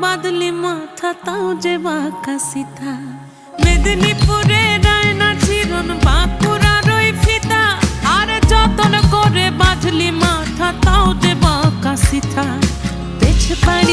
বাদলি মাথা তাও যে বাঁকা সিথা। মেদিনীপুরে রায়না চিরন বাঁকুড়ার ওই ফিতা, আর যতন করে বাঁধলি মাথা তাও যে বাঁকা সিথা। পেছ পায়